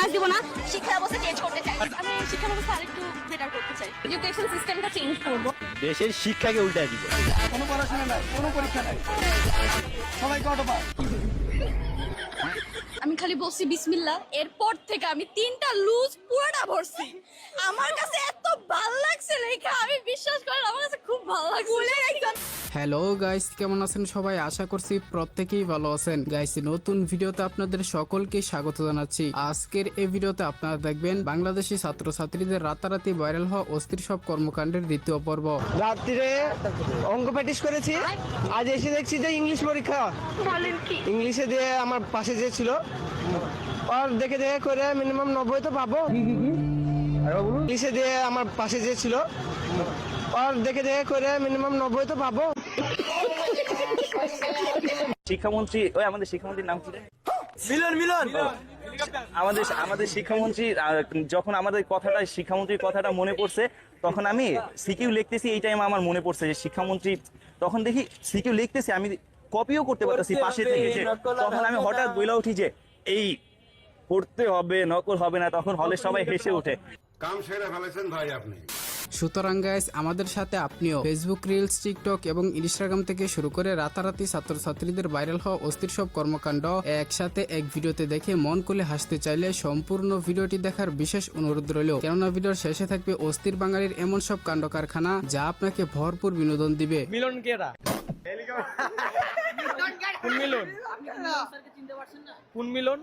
Marks দিব না, শিক্ষা ব্যবস্থা চেঞ্জ করতে চাই। আমি শিক্ষা ব্যবস্থা আরেকটু বেটার করতে চাই, এডুকেশন সিস্টেমটা চেঞ্জ করব। দেশের শিক্ষাকে উল্টায় দিব। কোনো পড়াশোনা নাই, কোনো পরীক্ষা নাই, সবাইকে অটোপাস। আমি খালি বলছি বিসমিল্লাহ, এরপর থেকে আমি 3টা লুজ পুরোটা ভরছি। আমার কাছে এত ভালো লাগছে লেখা, আমি বিশ্বাস করেন আমার কাছে খুব ভালো লাগছে। হ্যালো গাইস, কেমন আছেন সবাই? আশা করছি প্রত্যেকেই ভালো আছেন। গাইস, নতুন ভিডিওতে আপনাদের সকলকে স্বাগত জানাচ্ছি। আজকের এই ভিডিওতে আপনারা দেখবেন বাংলাদেশি ছাত্রছাত্রীদের রাতারাতি ভাইরাল হওয়া অস্থির সব কর্মকাণ্ডের দ্বিতীয় পর্ব। রাত্রিরে অঙ্ক প্র্যাকটিস করেছি, আজ এসে দেখছি যে ইংলিশ পরীক্ষা। বলেন কি? ইংলিশে দিয়ে আমার পাশে যে ছিল আর দেখে দেখে করে মিনিমাম 90 তো পাবো। ইংলিশে দিয়ে আমার পাশে যে ছিল আর দেখে দেখে করে মিনিমাম 90 তো পাবো। শিক্ষামন্ত্রী, ওই আমাদের শিক্ষামন্ত্রীর নাম কি রে? মিলন আমাদের শিক্ষামন্ত্রী যখন আমাদের শিক্ষামন্ত্রীর কথাটা মনে পড়ছে, তখন আমি সিকিউ লিখতেছি। এই টাইমে আমার মনে পড়ছে যে শিক্ষামন্ত্রী, তখন দেখি সিকিউ লিখতেছি, আমি কপিও করতে পারতেছি পাশে থেকে। তখন আমি হঠাৎ বইলা উঠি যে এই পড়তে হবে, নকল হবে না। তখন হলে সবাই হেসে ওঠে। কাম সেরে ফেলেছেন ভাই আপনি। সুতরাং গাইস, আমাদের সাথে আপনিও ফেসবুক রিলস, টিকটক এবং ইনস্টাগ্রাম থেকে শুরু করে রাতারাতি ছাত্রছাত্রীদের ভাইরাল হওয়া অস্থির সব কর্মকাণ্ড একসাথে এক ভিডিওতে দেখে মন খুলে হাসতে চাইলে সম্পূর্ণ ভিডিওটি দেখার বিশেষ অনুরোধ রইল। কেননা ভিডিওর শেষে থাকবে অস্থির বাঙালির এমন সব কাণ্ড কারখানা যা আপনাকে ভরপুর বিনোদন দিবে। মিলন কেরা? কোন মিলন? কোন মিলন?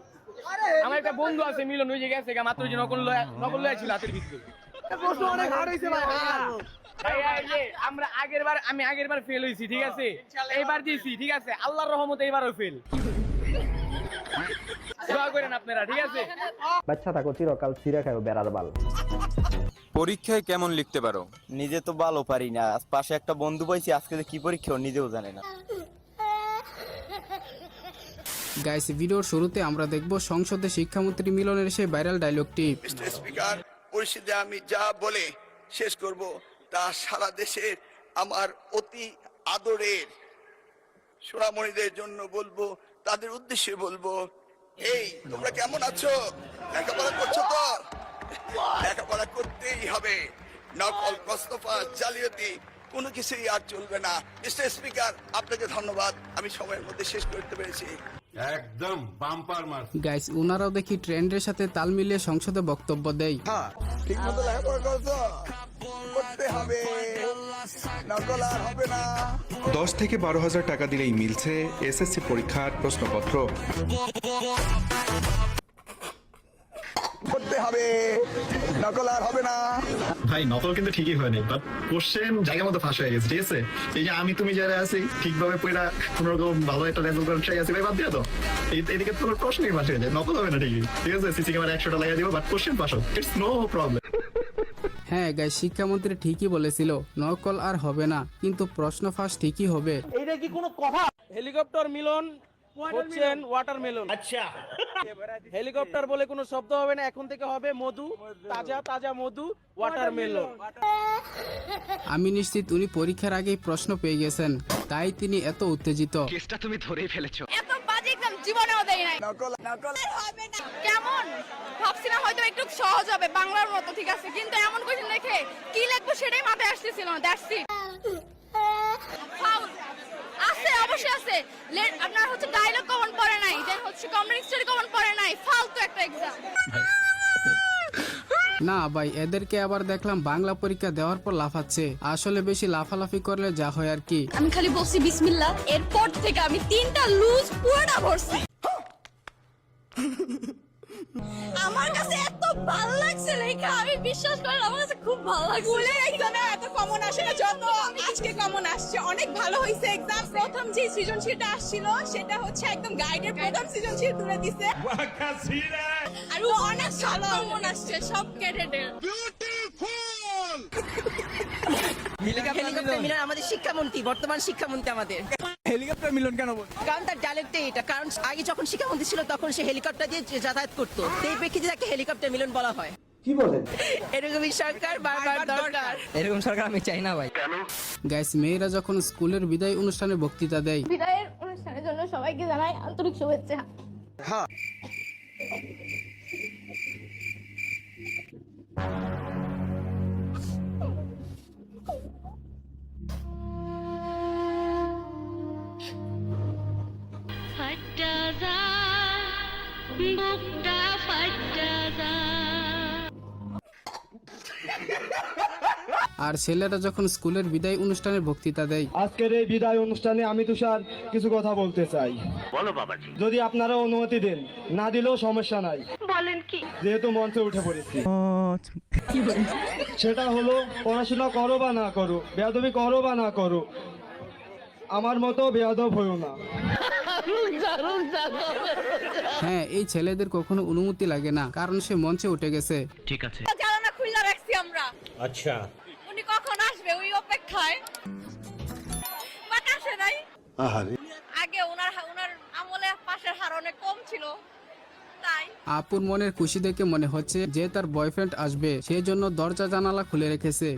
আমার একটা বন্ধু আছে মিলন, ওই যে গেছে মাত্র যে নকল লয়া ছিল হাতের ভিতরে। প্রশ্ন অনেক হার্ড হইছে ভাই। আমি আগের বার ফেল হইছি, ঠিক আছে? এইবার দিয়েছি, ঠিক আছে? আল্লাহর রহমতে এবারও ফেল। দোয়া করেন আপনারা, ঠিক আছে? বাচ্চা থাকো চিরকাল ছিঁড়ে খাও বেড়ার বাল। পরীক্ষায় কেমন লিখতে পারো? নিজে তো ভালো পারি না, পাশে একটা বন্ধু পাইছি, আজকে কি পরীক্ষা নিজেও জানে না। গাইস, ভিডিওর শুরুতে আমরা দেখব সংসদে শিক্ষামন্ত্রী মিলনের সেই ভাইরাল ডায়লগটি। মিস্টার স্পিকার, পরিস্থিতি আমি যা বলে শেষ করব তা সারা দেশের আমার অতি আদরের সোনামণিদের জন্য বলবো, তাদের উদ্দেশ্যে বলবো, এই তোমরা কেমন আছো? লেখাপড়া করছো তো? লেখাপড়া করতেই হবে। নকল, কস্তফা, জালিয়াতি কোনো কিছুই আর চলবে না। মিস্টার স্পিকার, আপনাকে ধন্যবাদ, আমি সময়ের মধ্যে শেষ করতে পেরেছি। একদম বাম্পার মার। গাইস, ওনারাও দেখি ট্রেন্ডের সাথে তাল মিলিয়ে সংসদে বক্তব্য দেয়। ঠিক মতো লেখাপড়া করছো? করতে হবে, নকল আর হবে না। 10 থেকে 12,000 টাকা দিলেই মিলছে এসএসসি পরীক্ষার প্রশ্নপত্র। করতে হবে, নকল আর হবে না। ভাই নকল কিন্তু ঠিকই হয়নি, বাট কোশ্চেন জায়গা মতো ফাঁস হয়ে গেছে, ঠিক আছে? এই যে আমি তুমি যারা আছি ঠিকভাবে পড়া কোনোরকম ভালো একটা রেজাল্ট করার ট্রাই আছে, ভাই বাদ দিয়ে তো এদিকে তোমার প্রশ্নই ফাঁস হয়ে যায়। নকল হবে না ঠিকই, ঠিক আছে? সিসি ক্যামেরা 100টা লাগিয়ে দিব, বাট কোশ্চেন ফাঁস হোক, ইটস নো প্রবলেম। হ্যাঁ গাইস, শিক্ষামন্ত্রী ঠিকই বলেছিল, নকল আর হবে না, কিন্তু প্রশ্ন ফাঁস ঠিকই হবে। এইটা কি কোনো কথা? হেলিকপ্টার মিলন হচ্ছেন ওয়াটারমেলন। আচ্ছা, হেলিকপ্টার বলে কোনো শব্দ হবে না, এখন থেকে হবে মধু, তাজা তাজা মধু, ওয়াটারমেলন। আমি নিশ্চিত উনি পরীক্ষার আগেই প্রশ্ন পেয়ে গেছেন, তাই তিনি এত উত্তেজিত। কেসটা তুমি ধরেই ফেলেছো। এত বাজে এক্সাম জীবনেও দেই নাই। নকল হবে না। কেমন ভাবছিলাম হয়তো একটু সহজ হবে বাংলার মতো, ঠিক আছে? কিন্তু এমন কোশ্চেন দেখে কি লিখবো সেটাই মাথায় আসতেছিল না। That's it. ফাউল আছে, অবশ্যই আছে। আপনার হচ্ছে ডায়লগ কমন পড়ে নাই, দেন হচ্ছে কমেডি স্টোরি কমন পড়ে নাই। ফালতু একটা এক্সাম। না ভাই, এদেরকে আবার দেখলাম বাংলা পরীক্ষা দেওয়ার পর লাফাচ্ছে। আসলে বেশি লাফালাফি করলে যা হয় আর কি। আমি খালি বলছি বিসমিল্লাহ, এরপর থেকে আমি 3টা লুজ পুরোটা ভরছি। আমার কাছে এত ভালো লাগছে লেখা, আমি বিশ্বাস করেন আমার কাছে খুব ভালো লাগছে। স্কুলের এক্সামে এত কমন আসে না যত আজকে কমন আসছে। অনেক ভালো হয়েছে এক্সাম। প্রথম যে সৃজনশীলটা আসছিল সেটা হচ্ছে একদম গাইডের প্রথম সৃজনশীল তুলে দিছে, আর অনেক ভালো কমন আসছে সব ক্যাডেটের। হেলিকপ্টার মিলন আমাদের শিক্ষামন্ত্রী, বর্তমান শিক্ষামন্ত্রী আমাদের। হেলিকপ্টার মিলন কেন বল? কারণ তার ডায়লগটাই এটা, কারণ আগে যখন শিক্ষামন্ত্রী ছিল তখন সে হেলিকপ্টার দিয়ে যাতায়াত করতো, সেই প্রেক্ষিতে তাকে হেলিকপ্টার মিলন বলা হয়। কি বলেন? এরকমই সরকার বারবার দরকার। এরকম সরকার আমি চাই না ভাই। গাইস, মেয়েরা যখন স্কুলের বিদায় অনুষ্ঠানে বক্তৃতা দেয়, বিদায়ের অনুষ্ঠানের জন্য সবাইকে জানাই আন্তরিক শুভেচ্ছা। আর ছেলেরা যখন স্কুলের বিদায় অনুষ্ঠানের বক্তৃতা দেয়। আজকের এই বিদায় অনুষ্ঠানে আমি তুষার কিছু কথা বলতে চাই। বলো বাবাজি। যদি আপনারা অনুমতি দেন, না দিলেও সমস্যা নাই। বলেন কি? যেহেতু মঞ্চে উঠে পড়েছি, সেটা হলো পড়াশোনা করো বা না করো, বেয়াদবি করো বা না করো, আমার মতো বেয়াদব হইও না। হ্যাঁ, এই ছেলেদের কখনো অনুমতি লাগে না, কারণ সে মঞ্চে উঠে গেছে। ঠিক আছে। জানালা খুলে রাখছি আমরা। আচ্ছা, উনি কখন আসবে ওই অপেক্ষায়, বাট আসে নাই। আগে ওনার আমলে পাশের হার অনেক কম ছিল, তাই আপুর মনের খুশি দেখে মনে হচ্ছে যে তার বয়ফ্রেন্ড আসবে, সেই জন্য দরজা জানালা খুলে রেখেছে।